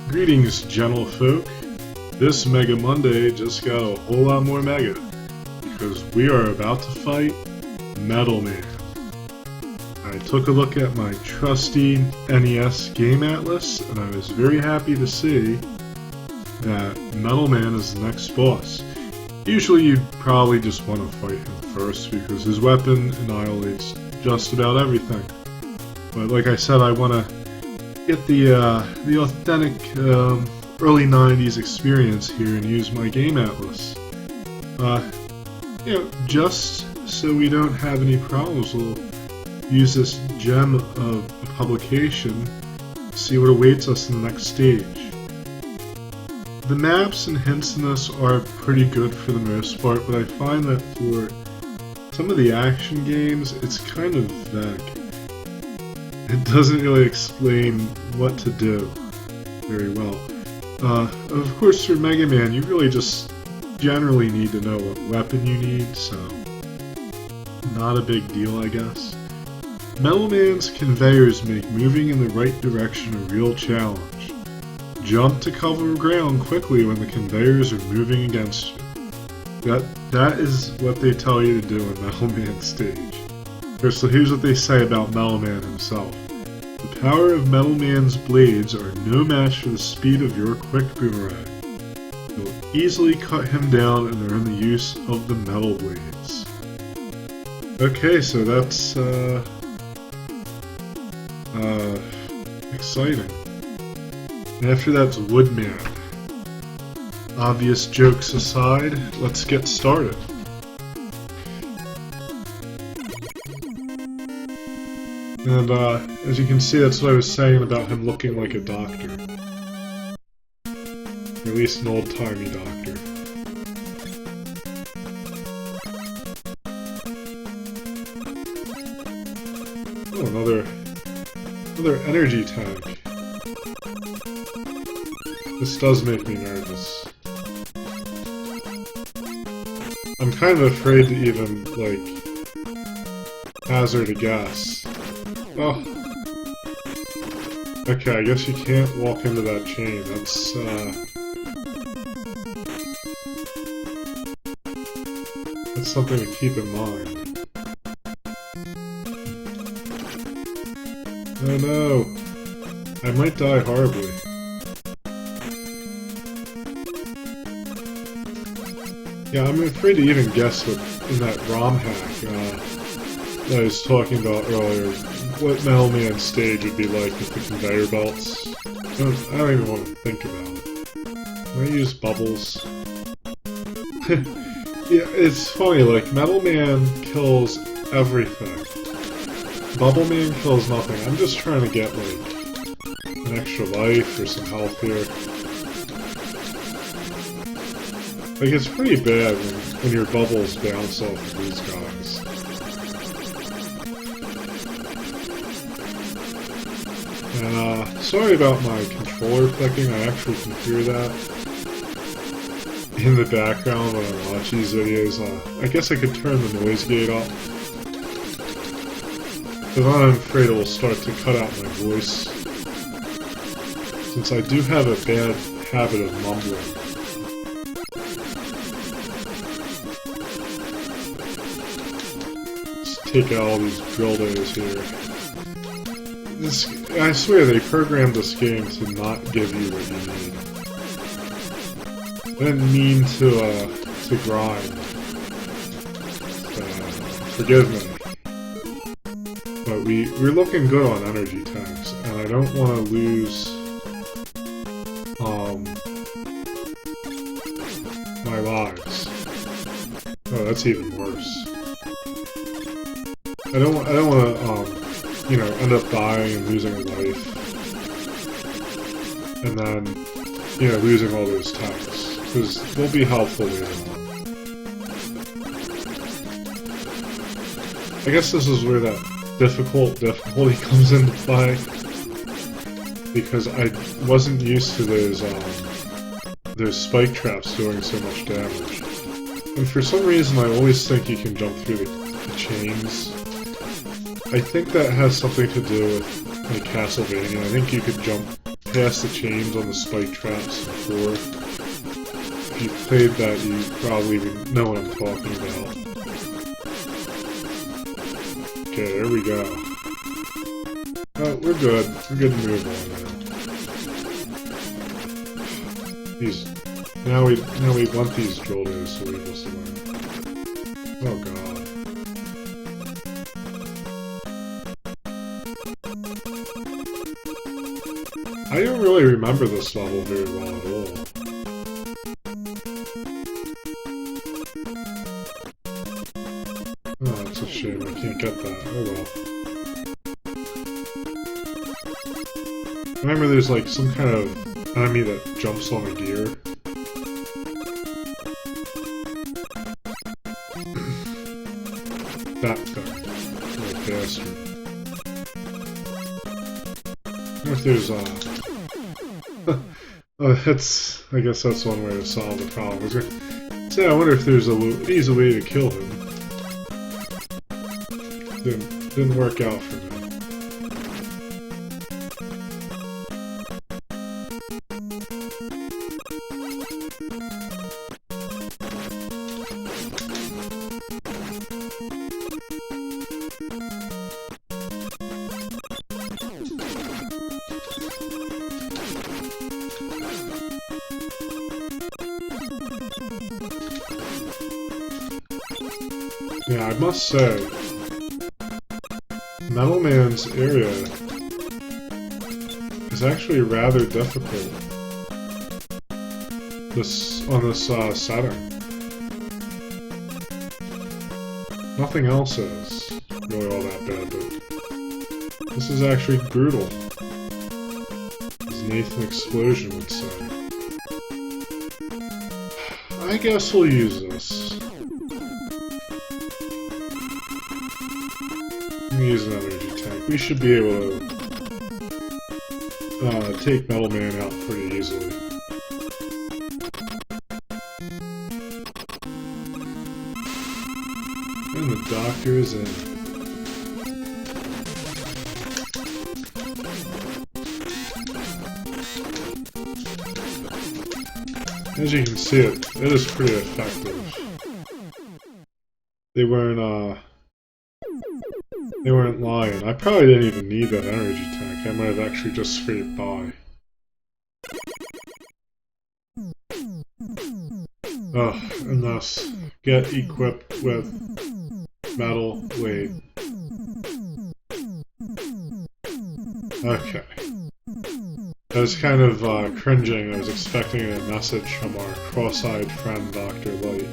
Greetings, gentlefolk. This Mega Monday just got a whole lot more mega, because we are about to fight Metal Man. I took a look at my trusty NES Game Atlas, and I was very happy to see that Metal Man is the next boss. Usually you'd probably just want to fight him first, because his weapon annihilates just about everything. But like I said, I want to get the authentic early 90s experience here and use my Game Atlas. Just so we don't have any problems, we'll use this gem of a publication to see what awaits us in the next stage. The maps and hints in this are pretty good for the most part, but I find that for some of the action games, it's kind of vague. It doesn't really explain what to do very well. Of course, for Mega Man, you really just generally need to know what weapon you need, so not a big deal, I guess. Metal Man's conveyors make moving in the right direction a real challenge. Jump to cover ground quickly when the conveyors are moving against you. That is what they tell you to do in Metal Man stage. So here's what they say about Metal Man himself. The power of Metal Man's blades are no match for the speed of your quick boomerang. You'll easily cut him down and learn the use of the metal blades. Okay, so that's exciting. And after that's Woodman. Obvious jokes aside, let's get started. And as you can see, that's what I was saying about him looking like a doctor. Or at least an old-timey doctor. Oh, another energy tank. This does make me nervous. I'm kind of afraid to even, hazard a guess. Oh. Okay, I guess you can't walk into that chain. That's something to keep in mind. Oh no! I might die horribly. Yeah, I'm afraid to even guess what in that ROM hack that I was talking about earlier, what Metal Man stage would be like with the conveyor belts. I don't even want to think about it. Can I use bubbles? Yeah, it's funny, Metal Man kills everything. Bubble Man kills nothing. I'm just trying to get, an extra life or some health here. It's pretty bad when your bubbles bounce off of these guys. And, sorry about my controller clicking, I actually can hear that in the background when I watch these videos. I guess I could turn the noise gate off. But I'm afraid it will start to cut out my voice, since I do have a bad habit of mumbling. Take out all these drill days here. I swear they programmed this game to not give you what you need. I didn't mean to grind. Forgive me. But we're looking good on energy tanks, and I don't want to lose my lives. Oh, that's even worse. I don't want to, end up dying and losing a life. And then, losing all those tanks. Because they'll be helpful later on. I guess this is where that difficulty comes into play. Because I wasn't used to those spike traps doing so much damage. And for some reason I always think you can jump through the chains. I think that has something to do with Castlevania. I think you could jump pass the chains on the spike traps before. If you played that, you probably know what I'm talking about. Okay, there we go. Oh, we're good. We're good to move on now. These... Now we want these drillers so we will survive. Oh god. I don't really remember this level very well at all. Oh, that's a shame. I can't get that. Oh well. Remember there's like some kind of enemy that jumps on a gear. That thing. Little bastard. I wonder if there's I guess that's one way to solve the problem. I was gonna say, I wonder if there's an easy way to kill him. Didn't work out for me. Yeah, I must say, Metal Man's area is actually rather difficult on this setting. Nothing else is really all that bad, but this is actually brutal, as Nathan Explosion would say. I guess we'll use this. Use an energy tank. We should be able to take Metal Man out pretty easily. And the doctor is in. As you can see, it is pretty effective. They weren't lying. I probably didn't even need that energy tank. I might have actually just scraped by. Ugh, and thus, get equipped with metal weight. Okay. I was kind of cringing. I was expecting a message from our cross-eyed friend, Dr. Light.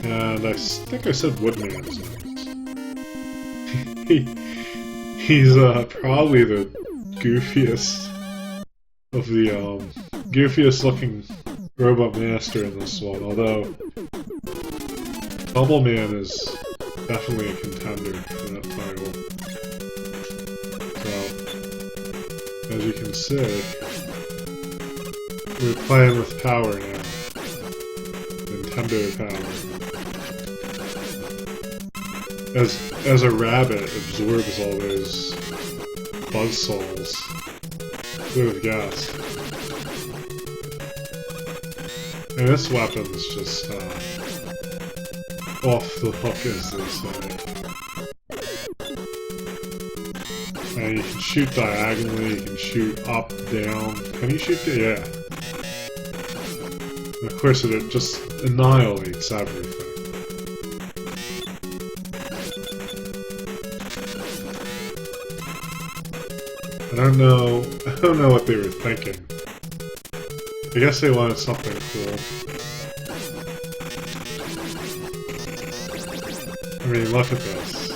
And I think I said Woodman's name. He's probably the goofiest of the goofiest looking robot master in this one, although Bubble Man is definitely a contender for that title. So, as you can see, we're playing with power now. Nintendo power. As a rabbit absorbs all those buzzsaws. Who would have guessed? And this weapon's just off the hook, as they say. And you can shoot diagonally, you can shoot up, down. Can you shoot? Yeah. And of course, it just annihilates everything. I don't know what they were thinking. I guess they wanted something cool. I mean, look at this.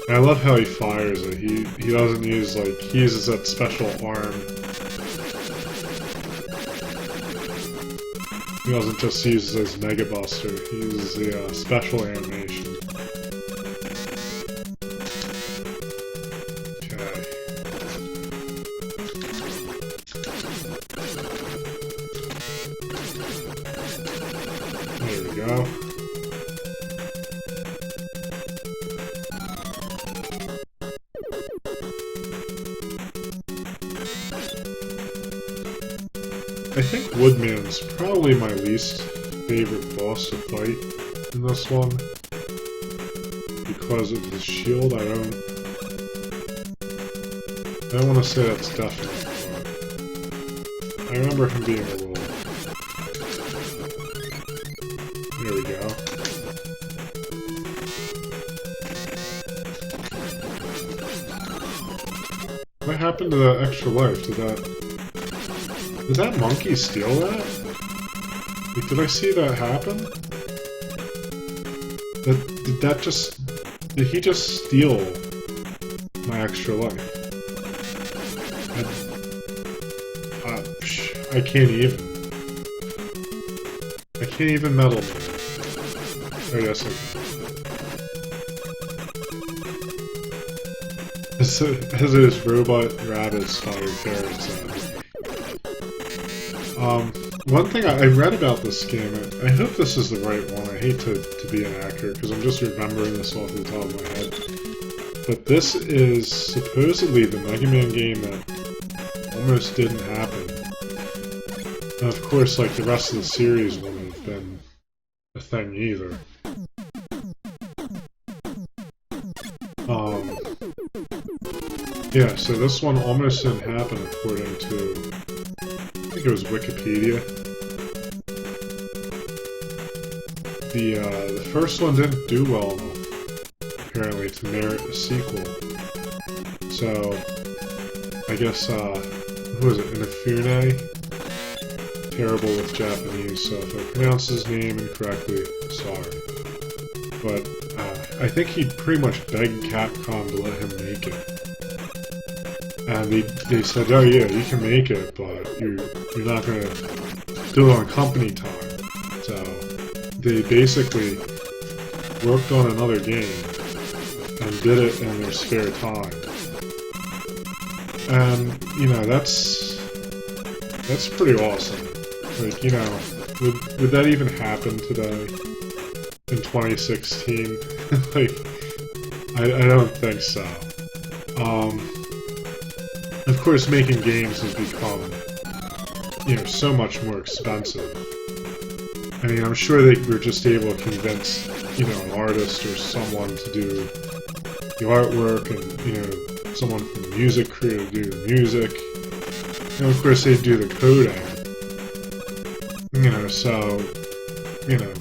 I love how he fires it. He doesn't use, like, he uses that special arm. He doesn't just use his Mega Buster, he uses the special animation. There we go. I think Woodman's probably my least favorite boss to fight in this one. Because of the shield, I don't want to say that's definite, but I remember him being a little... There we go. What happened to that extra life? Did that monkey steal that? Like, did I see that happen? Did he just steal my extra life? I can't even. I can't even meddle. Oh yes, I can. As his robot rabbit started carrots out. One thing I read about this game, I hope this is the right one. I hate to be inaccurate because I'm just remembering this off the top of my head. But this is supposedly the Mega Man game that almost didn't happen. And of course, like, the rest of the series wouldn't have been a thing either. Yeah, so this one almost didn't happen according to, I think it was Wikipedia. The first one didn't do well enough, apparently, to merit a sequel. So, I guess, who was it, Inafune? Terrible with Japanese, so if I pronounce his name incorrectly, sorry. But, I think he pretty much begged Capcom to let him make it. And they said, oh yeah, you can make it, but you're not gonna do it on company time. So, they basically worked on another game and did it in their spare time. And, you know, that's pretty awesome. Like, you know, would that even happen today? In 2016? Like, I don't think so. Of course, making games has become, you know, so much more expensive. I mean, I'm sure they were just able to convince, you know, an artist or someone to do the artwork and, you know, someone from the music crew to do the music. And of course, they do the coding. You know, so, you know,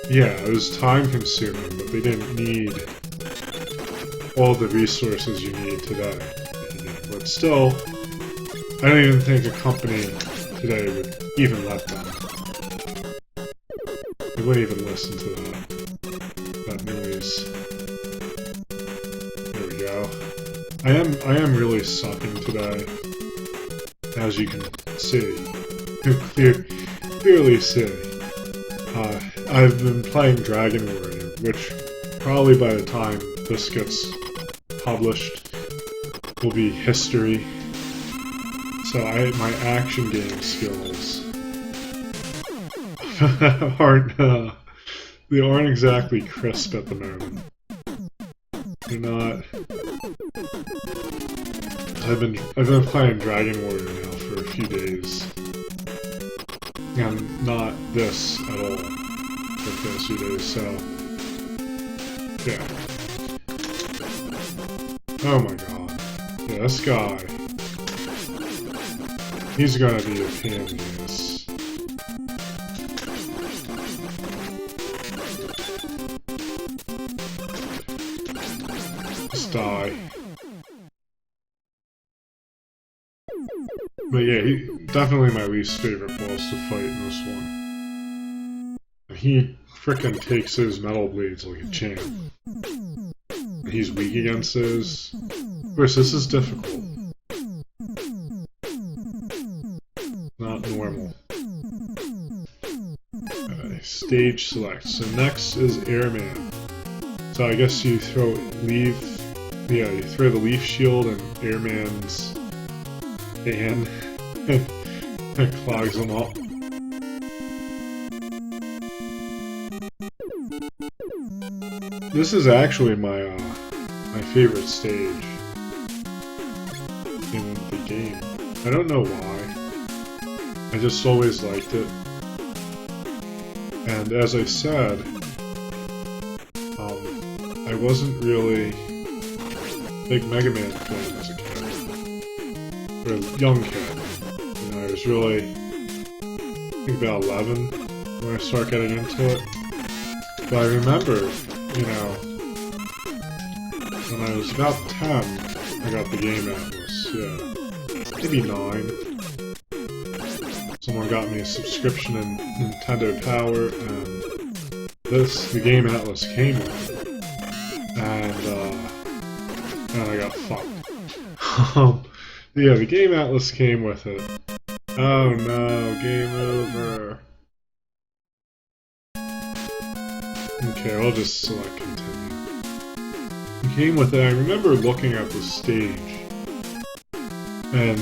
yeah, it was time consuming, but they didn't need all the resources you need today. But still, I don't even think a company today would even let them. They wouldn't even listen to that noise. There we go. I am really sucking today, as you can see. Clearly see. I've been playing Dragon Warrior, which probably by the time this gets published will be history. So my action game skills they aren't exactly crisp at the moment. They're not. I've been playing Dragon Warrior now for a few days. And not this at all for the past few days, so yeah. Oh my god. Yeah, this guy. He's gonna be a pain in the ass. Just die. But yeah, definitely my least favorite boss to fight in this one. He frickin' takes his metal blades like a champ. He's weak against those. Of course, this is difficult. Not normal. Stage select. So next is Airman. So I guess you throw leaf. Yeah, you throw the leaf shield and Airman's hand. It clogs them up. This is actually my favorite stage in the game. I don't know why. I just always liked it. And as I said, I wasn't really a big Mega Man fan as a kid. Or a young kid. You know, I was really, I think about 11 when I started getting into it. But I remember, you know, when I was about 10, I got the Game Atlas, yeah. Maybe 9. Someone got me a subscription in Nintendo Power, and the Game Atlas came with it. And I got fucked. Yeah, the Game Atlas came with it. Oh no, game over. Okay, I'll just select continue. It came with it. I remember looking at the stage and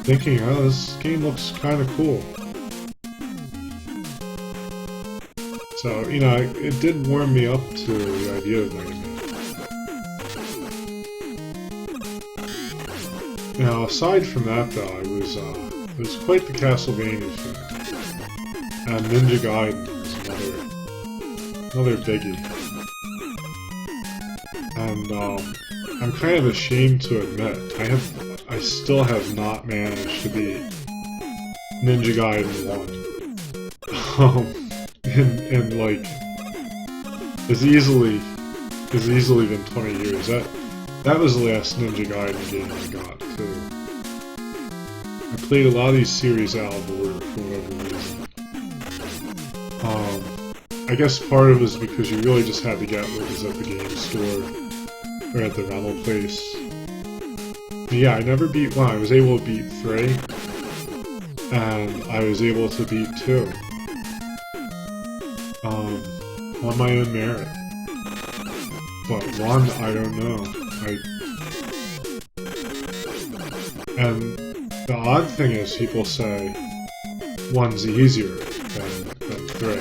thinking, oh, this game looks kind of cool. So, you know, it did warm me up to the idea of Mega Man. Now, aside from that, though, I was quite the Castlevania fan. And Ninja Gaiden was another biggie. And I'm kind of ashamed to admit, I still have not managed to beat Ninja Gaiden 1. And like, it's easily been 20 years. That was the last Ninja Gaiden game I got, too. I played a lot of these series out of order for whatever reason. I guess part of it was because you really just had to get what was at the game store, or at the rental place. But yeah, I never beat 1. I was able to beat 3, and I was able to beat 2. On my own merit. But 1, I don't know. And the odd thing is, people say 1's easier than 3.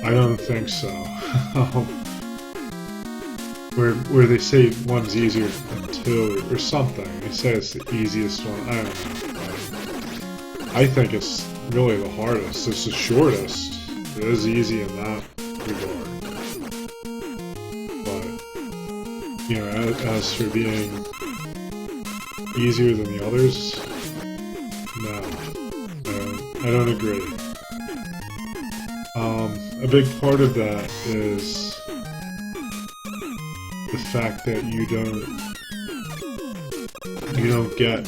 I don't think so. Where they say 1's easier than 2 or something. They say it's the easiest one. I don't know. I think it's really the hardest. It's the shortest. It is easy in that regard. But, you know, as for being easier than the others, no. I don't agree. A big part of that is the fact that you don't get,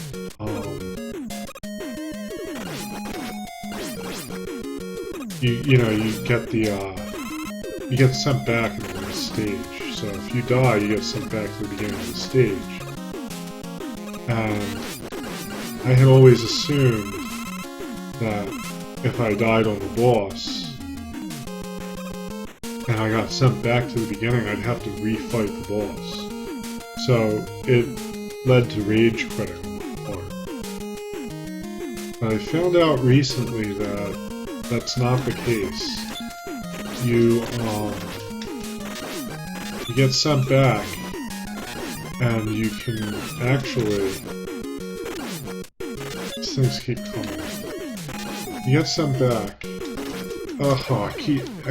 you know, you get sent back in the last stage. So if you die, you get sent back to the beginning of the stage. And I had always assumed that if I died on the boss, and I got sent back to the beginning, I'd have to refight the boss. So it led to rage quitting on my part. But I found out recently that that's not the case. You get sent back, and you can actually... These things keep coming. You get sent back. Oh, I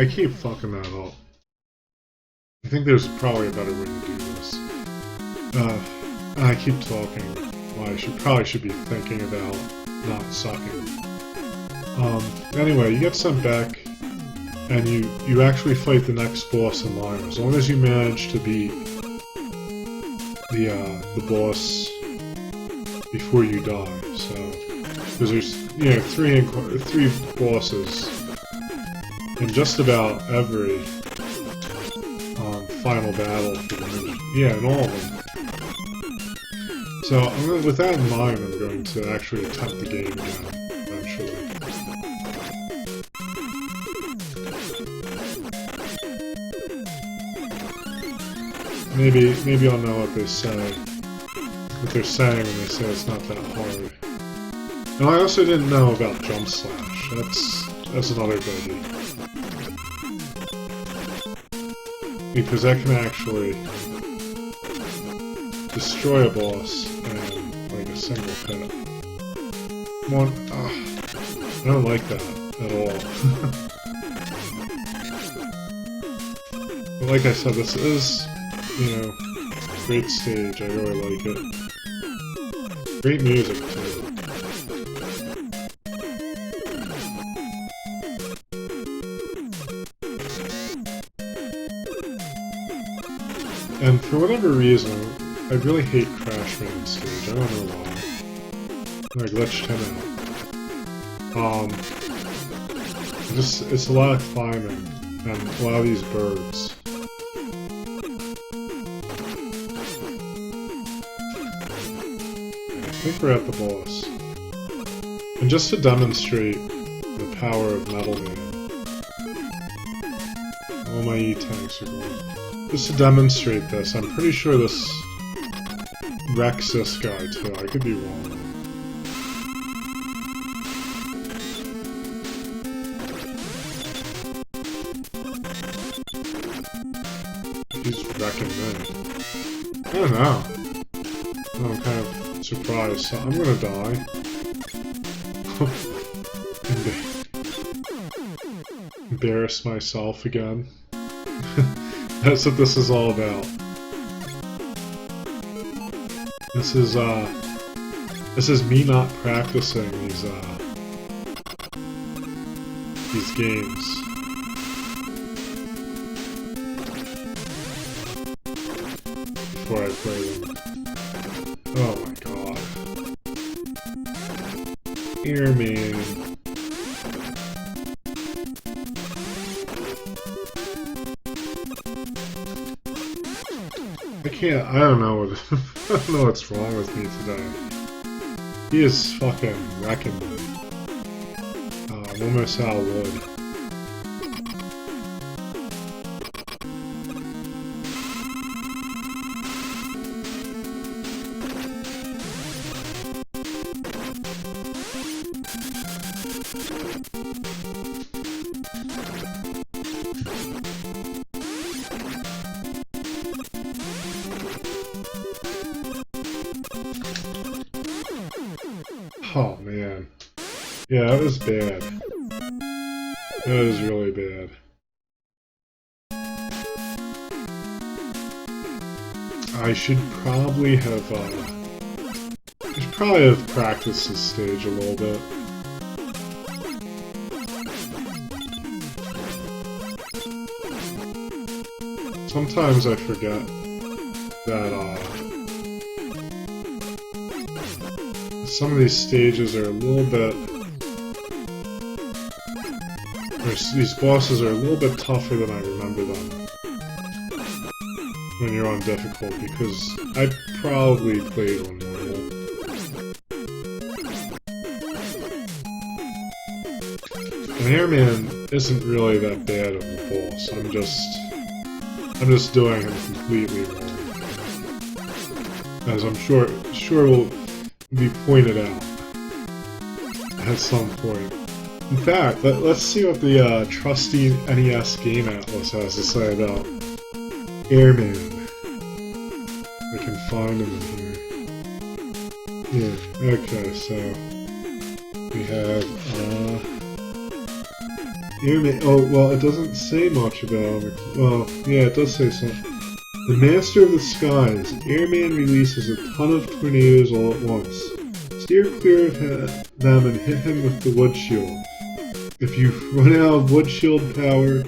keep fucking that up. I think there's probably a better way to do this. I keep talking. Well, I probably should be thinking about not sucking. Anyway, you get sent back, and you actually fight the next boss in line. As long as you manage to beat the boss before you die. So, because there's, you know, three bosses in just about every final battle for the ninja. Yeah, in all of them. So, with that in mind, I'm going to actually attempt the game again, eventually. Maybe I'll know what they say, what they're saying when they say it's not that hard. And I also didn't know about Jump Slash. That's another biggie. Because that can actually destroy a boss in like a single hit. Come on. I don't like that at all. But like I said, this is, you know, great stage. I really like it. Great music too. And for whatever reason, I really hate Crash Man stage. I don't know why. I glitched him out. It's a lot of climbing and a lot of these birds. I think we're at the boss. And just to demonstrate the power of Metal Man. All my E-tanks are going. Just to demonstrate this, I'm pretty sure this wrecks this guy too. I could be wrong. He's wrecking me. I don't know. I'm kind of surprised. So I'm gonna die. Embarrass myself again. That's what this is all about. This is me not practicing these games. Before I play them. Oh my god. Airman. I don't know what, I don't know what's wrong with me today. He is fucking wrecking me. I'm almost out of wood. Oh man. Yeah, that was bad. That was really bad. I should probably have, practiced this stage a little bit. Sometimes I forget that, some of these stages are a little bit... these bosses are a little bit tougher than I remember them when you're on difficult, because I probably played on normal. And Airman isn't really that bad of a boss. I'm just doing him completely wrong. As I'm sure will be pointed out at some point. In fact, let's see what the trusty NES Game Atlas has to say about Airman. I can find him in here. Yeah, okay, so we have Airman. Oh, well, it doesn't say much about him. Well, yeah, it does say something. The Master of the Skies, Airman releases a ton of tornadoes all at once. Steer clear of them and hit him with the wood shield. If you run out of wood shield power,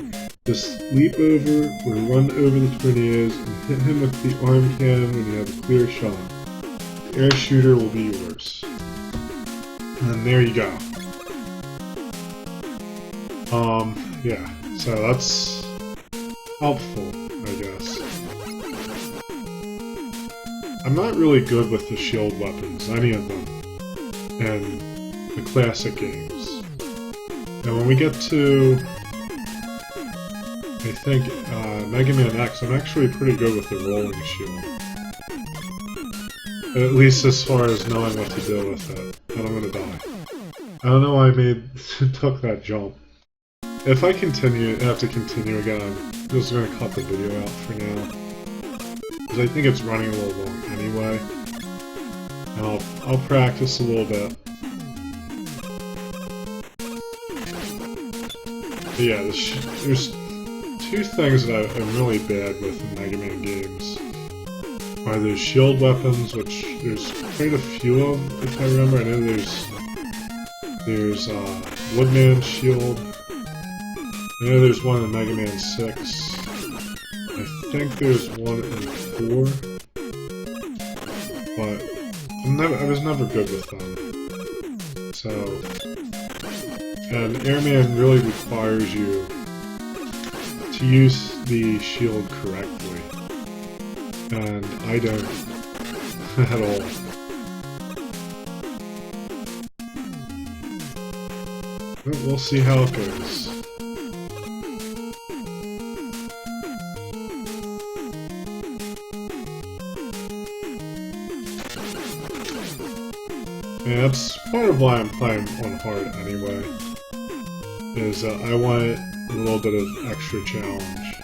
just leap over or run over the tornadoes and hit him with the arm cannon when you have a clear shot. The air shooter will be yours. And there you go. Yeah, so that's helpful, I guess. I'm not really good with the shield weapons, any of them, in the classic games. And when we get to, I think, Mega Man X, I'm actually pretty good with the rolling shield. At least as far as knowing what to do with it. And I'm gonna die. I don't know why I took that jump. If I have to continue again, I'm just gonna cut the video out for now. Because I think it's running a little long anyway. And I'll practice a little bit. But yeah, there's two things that I'm really bad with in Mega Man games. Are there's shield weapons, which there's quite a few of, if I remember. I know there's Woodman shield. I know there's one in Mega Man 6. I think there's one in 4. But I was never good with them. So, and Airman really requires you to use the shield correctly. And I don't at all. But we'll see how it goes. Yeah, that's part of why I'm playing on hard anyway. Is I want a little bit of extra challenge.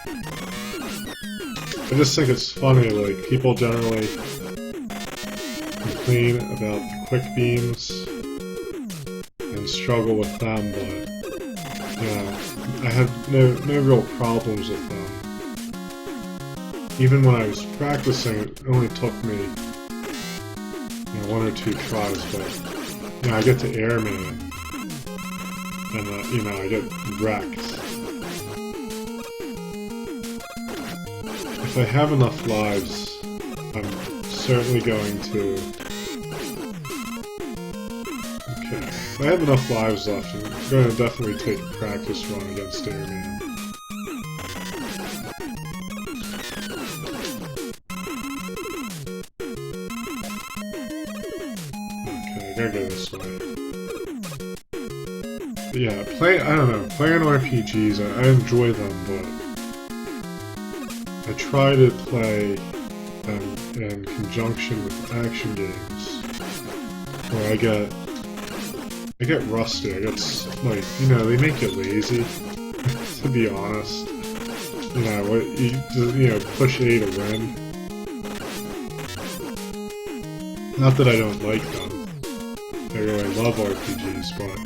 I just think it's funny, like, people generally complain about the quick beams and struggle with them, but, you know, I have no real problems with them. Even when I was practicing, it only took me, you know, 1 or 2 tries, but, you know, I get to Airman, and, you know, I get wrecked. If I have enough lives, I'm certainly going to... Okay, if I have enough lives left, I'm going to definitely take a practice run against Airman. Okay, I gotta go this way. But yeah, I don't know, playing RPGs, I enjoy them, but I try to play them in conjunction with action games, where I get rusty. I get, like, you know, they make you lazy, to be honest. You know, you know, push A to win. Not that I don't like them. I really love RPGs, but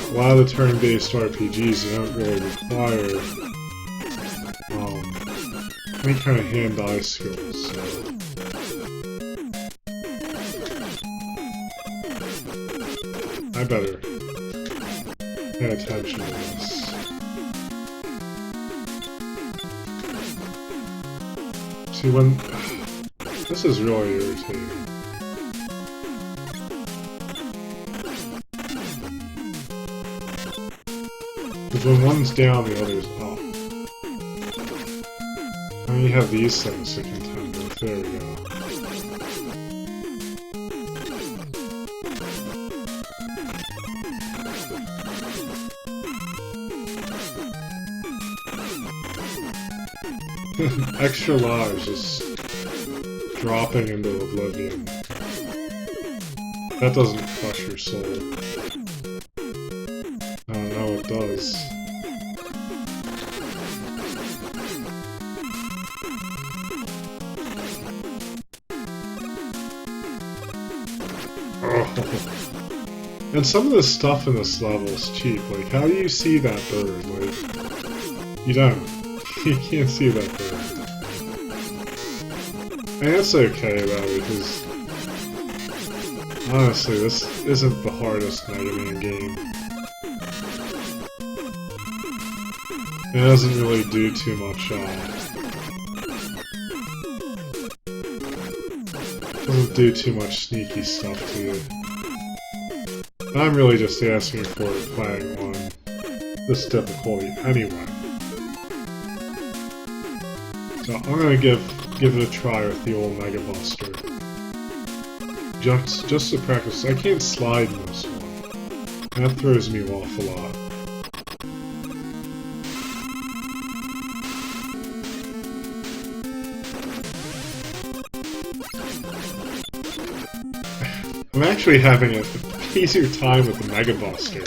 a lot of the turn-based RPGs, they don't really require any kind of hand-eye skills, so... I better pay attention to this. See, when... This is really irritating. Because when one's down, the other's up. And you have these things to contend with. There we go. Extra lives just dropping into oblivion. That doesn't crush your soul. Oh no, it does. Oh. And some of the stuff in this level is cheap. Like, how do you see that bird? Like, you don't. You can't see that bird. And it's okay though, because honestly, this isn't the hardest Mega Man game. It doesn't really do too much, doesn't do too much sneaky stuff to you. I'm really just asking for it playing on this difficulty anyway. So I'm gonna give it a try with the old Mega Buster. Just to practice. I can't slide in this one. That throws me off a lot. I'm actually having an easier time with the Mega Buster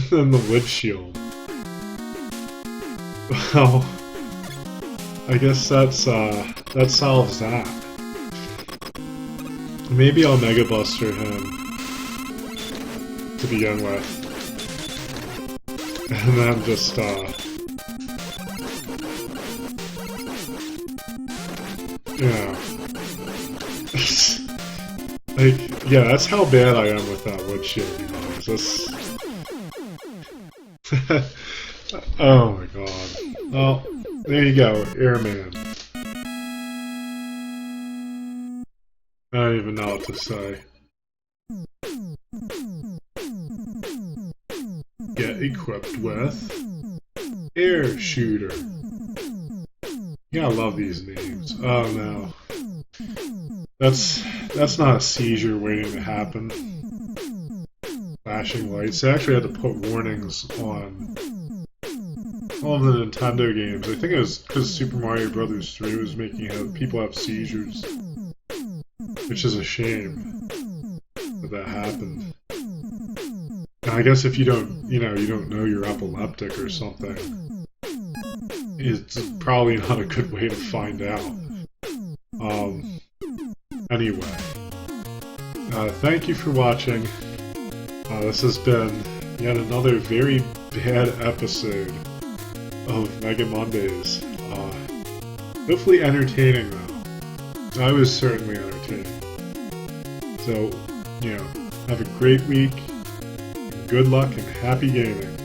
than the Wood Shield. Well, I guess that solves that. Maybe I'll Mega Buster him to begin with. And then just, yeah. Like, yeah, that's how bad I am with that wood shading noise. That's... Oh my god. Well, there you go, Airman. I don't even know what to say. Get equipped with Air Shooter. You gotta love these names. Oh no. That's not a seizure waiting to happen. Flashing lights. They actually had to put warnings on all of the Nintendo games. I think it was because Super Mario Bros. 3 was making people have seizures. Which is a shame that that happened. And I guess if you don't know you're epileptic or something, it's probably not a good way to find out. Anyway, thank you for watching. This has been yet another very bad episode of Mega Mondays. Hopefully entertaining though. I was certainly entertained. So, have a great week, good luck, and happy gaming.